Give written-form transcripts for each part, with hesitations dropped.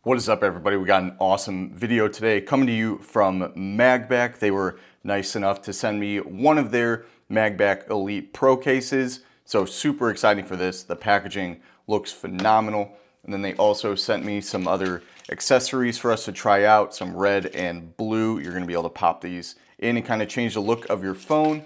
What is up, everybody? We got an awesome video today coming to you from MagBak. They were nice enough to send me one of their MagBak Elite Pro cases. So super exciting for this. The packaging looks phenomenal. And then they also sent me some other accessories for us to try out, some red and blue. You're gonna be able to pop these in and kind of change the look of your phone.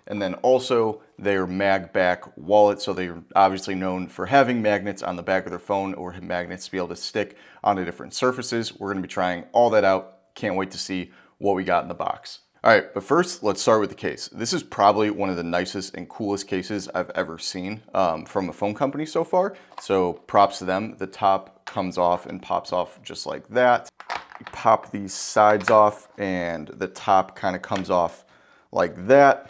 And then also their MagBak Wallet. So they're obviously known for having magnets on the back of their phone or magnets to be able to stick onto different surfaces. We're gonna be trying all that out. Can't wait to see what we got in the box. All right, but first let's start with the case. This is probably one of the nicest and coolest cases I've ever seen from a phone company so far. So props to them. The top comes off and pops off just like that. You pop these sides off and the top kind of comes off like that.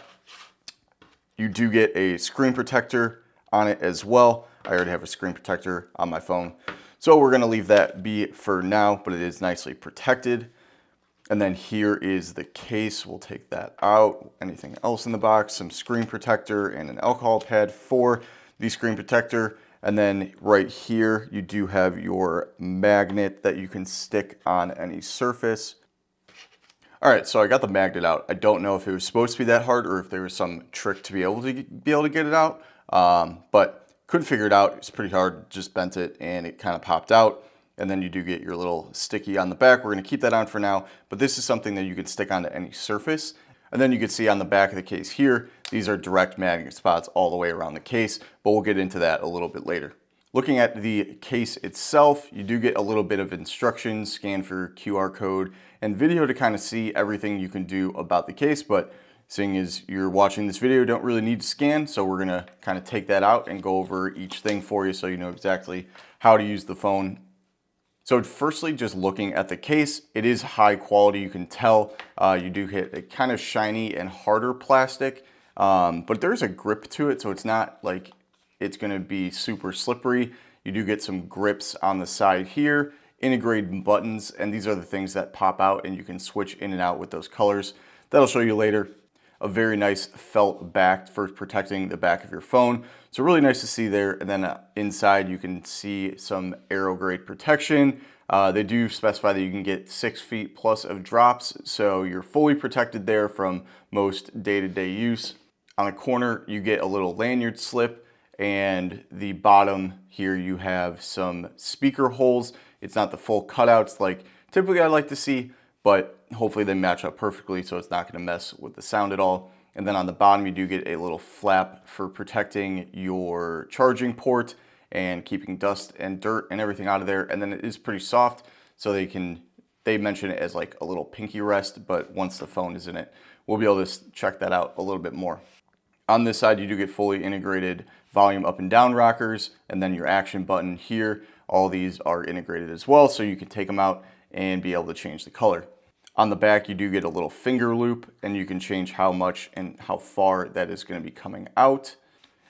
You do get a screen protector on it as well. I already have a screen protector on my phone. So we're gonna leave that be for now, but it is nicely protected. And then here is the case. We'll take that out. Anything else in the box, some screen protector and an alcohol pad for the screen protector. And then right here, you do have your magnet that you can stick on any surface. All right, so I got the magnet out. I don't know if it was supposed to be that hard or if there was some trick to be able to get it out, but couldn't figure it out. It's pretty hard, just bent it and it kind of popped out. And then you do get your little sticky on the back. We're gonna keep that on for now, but this is something that you can stick onto any surface. And then you can see on the back of the case here, these are direct magnet spots all the way around the case, but we'll get into that a little bit later. Looking at the case itself, you do get a little bit of instructions, scan for QR code, and video to kind of see everything you can do about the case, but seeing as you're watching this video, you don't really need to scan, so we're gonna kind of take that out and go over each thing for you so you know exactly how to use the phone. So firstly, just looking at the case, it is high quality, you can tell. You do hit a kind of shiny and harder plastic, but there's a grip to it, so it's not like it's gonna be super slippery. You do get some grips on the side here, integrated buttons, and these are the things that pop out and you can switch in and out with those colors. That'll show you later. A very nice felt back for protecting the back of your phone. So really nice to see there. And then inside you can see some aero grade protection. They do specify that you can get 6 feet plus of drops. So you're fully protected there from most day-to-day use. On the corner, you get a little lanyard slip, and the bottom here you have some speaker holes. It's not the full cutouts like typically I like to see, but hopefully they match up perfectly so it's not going to mess with the sound at all. And then on the bottom you do get a little flap for protecting your charging port and keeping dust and dirt and everything out of there. And then it is pretty soft, so they mention it as like a little pinky rest, but once the phone is in it, we'll be able to check that out a little bit more. On this side, you do get fully integrated volume up and down rockers, and then your action button here. All these are integrated as well, so you can take them out and be able to change the color. On the back, you do get a little finger loop, and you can change how much and how far that is going to be coming out.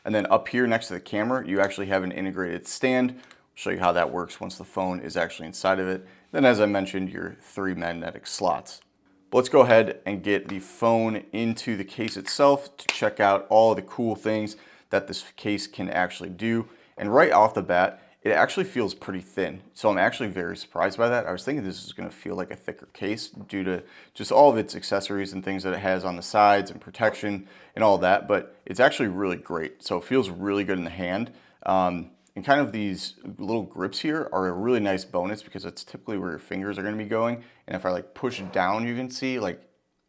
And then up here next to the camera, you actually have an integrated stand. I'll show you how that works once the phone is actually inside of it. Then, as I mentioned, your 3 magnetic slots. But let's go ahead and get the phone into the case itself to check out all the cool things that this case can actually do. And right off the bat, it actually feels pretty thin. So I'm actually very surprised by that. I was thinking this is gonna feel like a thicker case due to just all of its accessories and things that it has on the sides and protection and all that, but it's actually really great. So it feels really good in the hand. And kind of these little grips here are a really nice bonus because it's typically where your fingers are gonna be going. And if I like push down, you can see like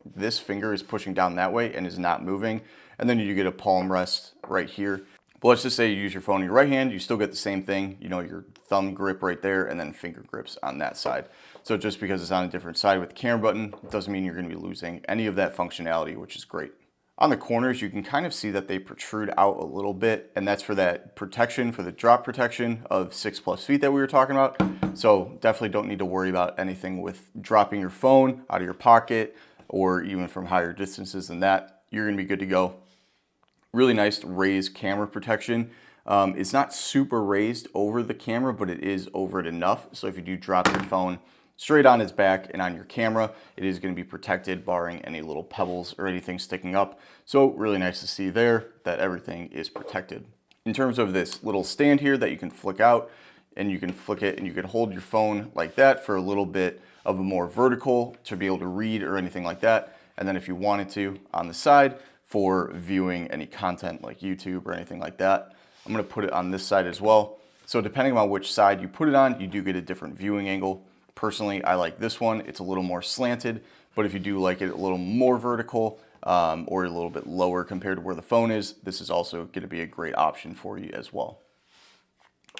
this finger is pushing down that way and is not moving. And then you get a palm rest right here. But let's just say you use your phone in your right hand, you still get the same thing, you know, your thumb grip right there and then finger grips on that side. So just because it's on a different side with the camera button, doesn't mean you're gonna be losing any of that functionality, which is great. On the corners, you can kind of see that they protrude out a little bit, and that's for that protection, for the drop protection of 6+ feet that we were talking about. So definitely don't need to worry about anything with dropping your phone out of your pocket or even from higher distances than that. You're gonna be good to go. Really nice raised camera protection. It's not super raised over the camera, but it is over it enough. So if you do drop your phone straight on its back and on your camera, it is going to be protected, barring any little pebbles or anything sticking up. So really nice to see there that everything is protected. In terms of this little stand here that you can flick out, and you can flick it and you can hold your phone like that for a little bit of a more vertical to be able to read or anything like that. And then if you wanted to, on the side for viewing any content like YouTube or anything like that. I'm gonna put it on this side as well. So depending on which side you put it on, you do get a different viewing angle. Personally, I like this one. It's a little more slanted, but if you do like it a little more vertical or a little bit lower compared to where the phone is, this is also gonna be a great option for you as well.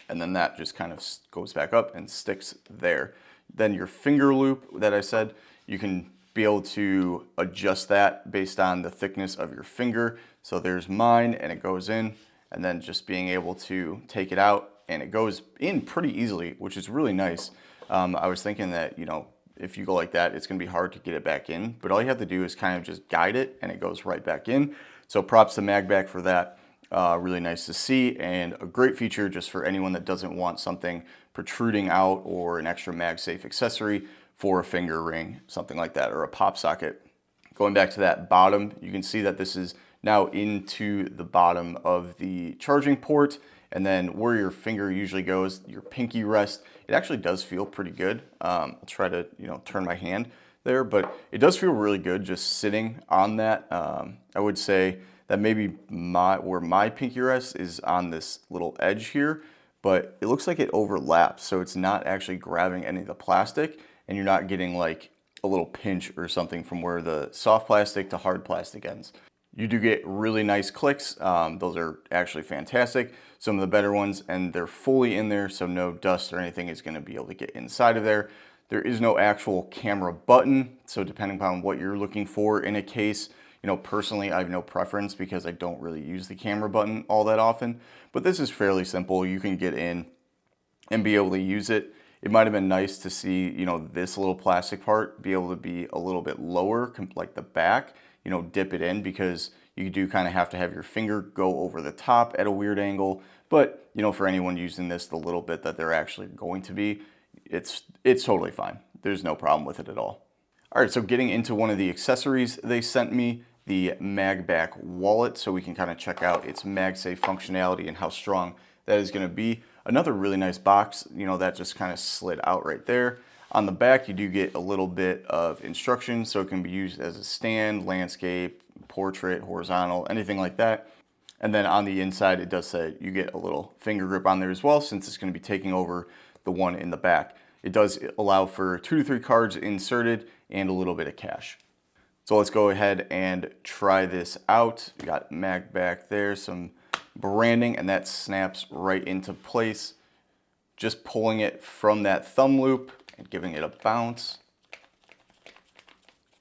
And then that just kind of goes back up and sticks there. Then your finger loop that I said, you can be able to adjust that based on the thickness of your finger. So there's mine and it goes in, and then just being able to take it out and it goes in pretty easily, which is really nice. I was thinking that, you know, if you go like that, it's gonna be hard to get it back in, but all you have to do is kind of just guide it and it goes right back in. So props to MagBak for that. Really nice to see, and a great feature just for anyone that doesn't want something protruding out or an extra MagSafe accessory for a finger ring, something like that, or a pop socket. Going back to that bottom, you can see that this is now into the bottom of the charging port, and then where your finger usually goes, your pinky rest, it actually does feel pretty good. I'll try to, you know, turn my hand there, but it does feel really good just sitting on that. I would say that maybe where my pinky rest is on this little edge here, but it looks like it overlaps, so it's not actually grabbing any of the plastic, and you're not getting like a little pinch or something from where the soft plastic to hard plastic ends. You do get really nice clicks. Those are actually fantastic. Some of the better ones, and they're fully in there, so no dust or anything is gonna be able to get inside of there. There is no actual camera button, so depending upon what you're looking for in a case, you know, personally, I have no preference because I don't really use the camera button all that often, but this is fairly simple. You can get in and be able to use it. It might have been nice to see, you know, this little plastic part be able to be a little bit lower, like the back, you know, dip it in, because you do kind of have to have your finger go over the top at a weird angle. But, you know, for anyone using this, the little bit that they're actually going to be, it's totally fine. There's no problem with it at all. All right, so getting into one of the accessories they sent me, the MagBak Wallet, so we can kind of check out its MagSafe functionality and how strong that is going to be. Another really nice box, you know, that just kind of slid out right there. On the back, you do get a little bit of instructions, so it can be used as a stand, landscape, portrait, horizontal, anything like that. And then on the inside, it does say you get a little finger grip on there as well, since it's going to be taking over the one in the back. It does allow for 2 to 3 cards inserted and a little bit of cash. So let's go ahead and try this out. You got MagBak there, some branding, and that snaps right into place. Just pulling it from that thumb loop and giving it a bounce.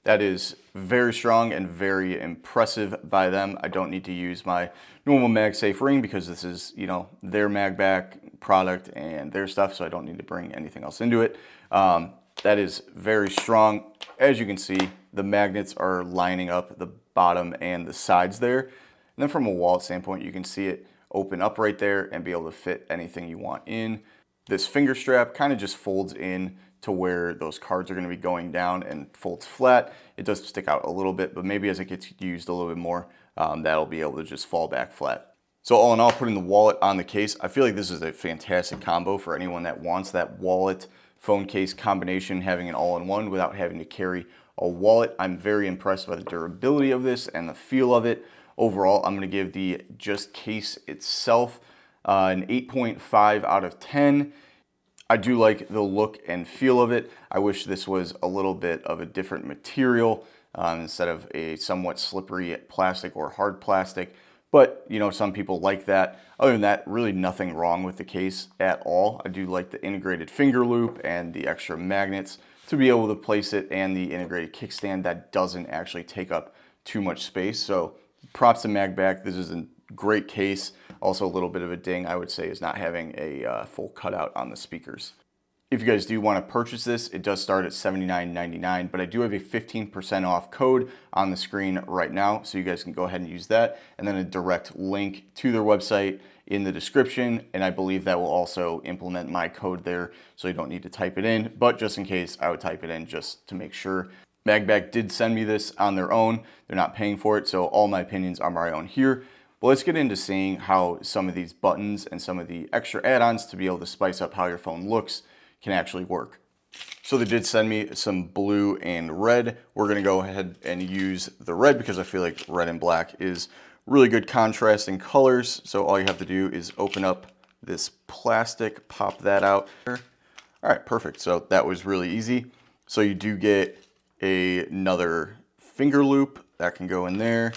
That is very strong and very impressive by them. I don't need to use my normal MagSafe ring because this is, you know, their MagBak product and their stuff, so I don't need to bring anything else into it. That is very strong. As you can see, the magnets are lining up the bottom and the sides there. And then from a wallet standpoint, you can see it open up right there and be able to fit anything you want in. This finger strap kind of just folds in to where those cards are going to be going down and folds flat. It does stick out a little bit, but maybe as it gets used a little bit more, that'll be able to just fall back flat. So all in all, putting the wallet on the case, I feel like this is a fantastic combo for anyone that wants that wallet phone case combination, having an all-in-one without having to carry a wallet. I'm very impressed by the durability of this and the feel of it. Overall, I'm going to give the just case itself an 8.5 out of 10. I do like the look and feel of it. I wish this was a little bit of a different material instead of a somewhat slippery plastic or hard plastic. But, you know, some people like that. Other than that, really nothing wrong with the case at all. I do like the integrated finger loop and the extra magnets to be able to place it, and the integrated kickstand that doesn't actually take up too much space. So props to MagBak. This is a great case. Also a little bit of a ding, I would say, is not having a full cutout on the speakers. If you guys do want to purchase this, it does start at $79.99, but I do have a 15% off code on the screen right now, so you guys can go ahead and use that, and then a direct link to their website in the description, and I believe that will also implement my code there, so you don't need to type it in, but just in case, I would type it in just to make sure. MagBak did send me this on their own. They're not paying for it, so all my opinions are my own here. But let's get into seeing how some of these buttons and some of the extra add-ons to be able to spice up how your phone looks can actually work. So they did send me some blue and red. We're gonna go ahead and use the red because I feel like red and black is really good contrasting colors. So all you have to do is open up this plastic, pop that out. All right, perfect. So that was really easy. So you do get another finger loop that can go in there.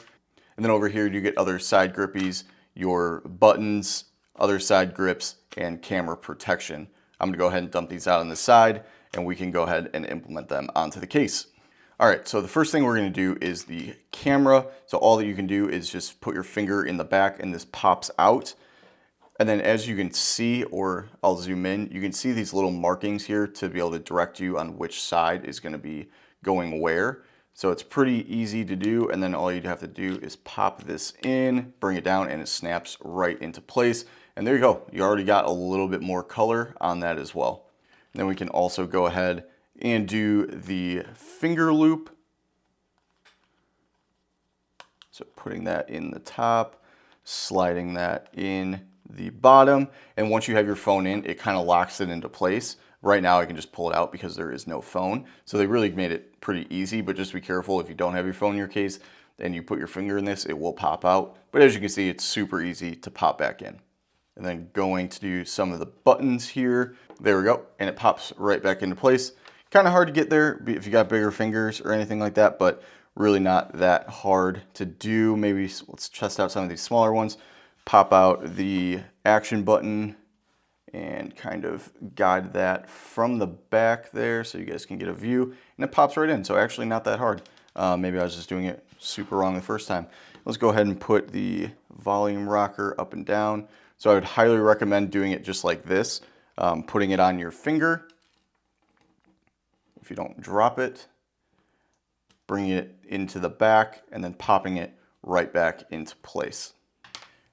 And then over here you get other side grippies, your buttons, other side grips, and camera protection. I'm gonna go ahead and dump these out on the side and we can go ahead and implement them onto the case. All right, so the first thing we're gonna do is the camera. So all that you can do is just put your finger in the back and this pops out. And then as you can see, or I'll zoom in, you can see these little markings here to be able to direct you on which side is gonna be going where. So it's pretty easy to do, and then all you'd have to do is pop this in, bring it down, and it snaps right into place. And there you go, you already got a little bit more color on that as well. And then we can also go ahead and do the finger loop. So putting that in the top, sliding that in the bottom, and once you have your phone in, it kind of locks it into place. Right now I can just pull it out because there is no phone. So they really made it pretty easy, but just be careful if you don't have your phone in your case and you put your finger in this, it will pop out. But as you can see, it's super easy to pop back in. And then going to do some of the buttons here. There we go, and it pops right back into place. Kind of hard to get there if you got bigger fingers or anything like that, but really not that hard to do. Maybe let's test out some of these smaller ones. Pop out the action button and kind of guide that from the back there so you guys can get a view, and it pops right in. So actually not that hard. Maybe I was just doing it super wrong the first time. Let's go ahead and put the volume rocker up and down. So I would highly recommend doing it just like this, putting it on your finger. If you don't drop it, bringing it into the back and then popping it right back into place.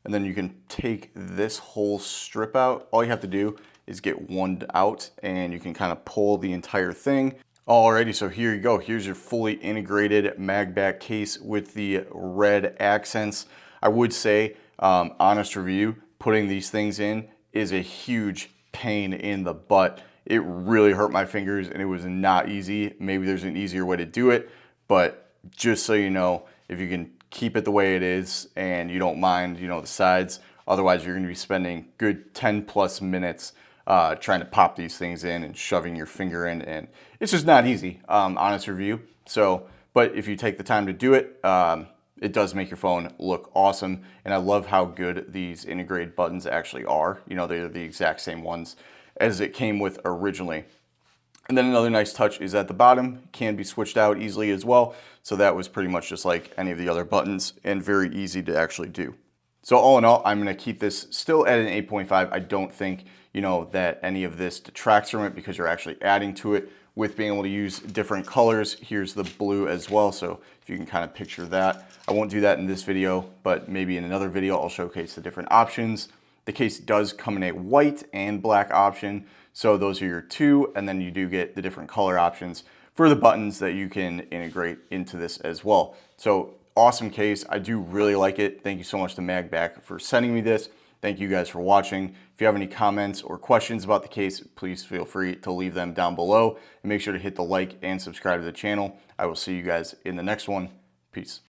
And then you can take this whole strip out. All you have to do is get one out and you can kind of pull the entire thing. Alrighty, so here you go. Here's your fully integrated MagBak case with the red accents. I would say, honest review, putting these things in is a huge pain in the butt. It really hurt my fingers and it was not easy. Maybe there's an easier way to do it, but just so you know, if you can keep it the way it is and you don't mind, you know, the sides, otherwise you're gonna be spending good 10+ minutes trying to pop these things in and shoving your finger in, and it's just not easy, honest review. So, but if you take the time to do it, it does make your phone look awesome. And I love how good these integrated buttons actually are. You know, they're the exact same ones as it came with originally. And then another nice touch is at the bottom, can be switched out easily as well. So that was pretty much just like any of the other buttons and very easy to actually do. So all in all, I'm gonna keep this still at an 8.5. I don't think, you know, that any of this detracts from it because you're actually adding to it with being able to use different colors. Here's the blue as well. So if you can kind of picture that. I won't do that in this video, but maybe in another video, I'll showcase the different options. The case does come in a white and black option. So those are your two, and then you do get the different color options for the buttons that you can integrate into this as well. So awesome case. I do really like it. Thank you so much to MagBak for sending me this. Thank you guys for watching. If you have any comments or questions about the case, please feel free to leave them down below. And make sure to hit the like and subscribe to the channel. I will see you guys in the next one. Peace.